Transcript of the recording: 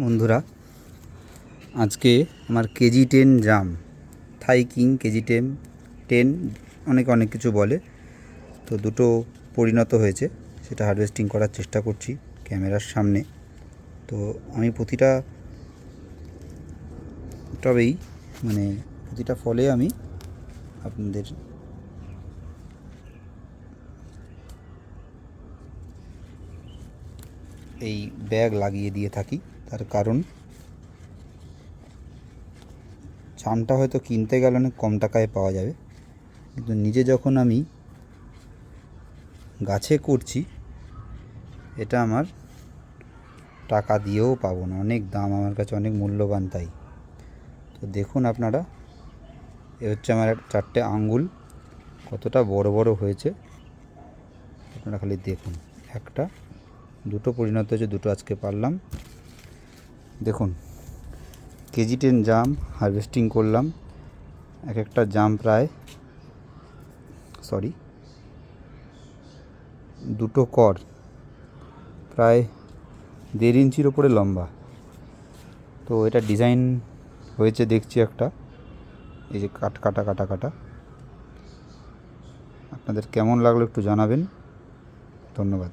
বন্ধুরা, আজকে আমার KG10 জাম, থাই কিং KG10 অনেক কিছু বলে, তো দুটো পরিণত হয়েছে, সেটা হারভেস্টিং করার চেষ্টা করছি ক্যামেরার সামনে। তো আমি প্রতিটা ফলে আমি আপনাদের এই ব্যাগ লাগিয়ে দিয়ে থাকি। তার কারণ জামটা হয়তো কিনতে গেলে অনেক কম টাকায় পাওয়া যাবে, কিন্তু নিজে যখন আমি গাছে করছি এটা আমার টাকা দিয়েও পাবো না, অনেক দাম, আমার কাছে অনেক মূল্যবান। তাই তো দেখুন আপনারা, এ হচ্ছে আমার 4টে আঙ্গুল, কতটা বড় বড় হয়েছে আপনারা খালি দেখুন। একটা দুটো পরিণত হয়েছে, দুটো আজকে পারলাম। দেখুন, KG10 জাম হারভেস্টিং করলাম। এক একটা জাম দুটো কর প্রায় 1.5 ইঞ্চির ওপরে লম্বা। তো এটা ডিজাইন হয়েছে দেখছি একটা, এই যে কাটা। আপনাদের কেমন লাগলো একটু জানাবেন। ধন্যবাদ।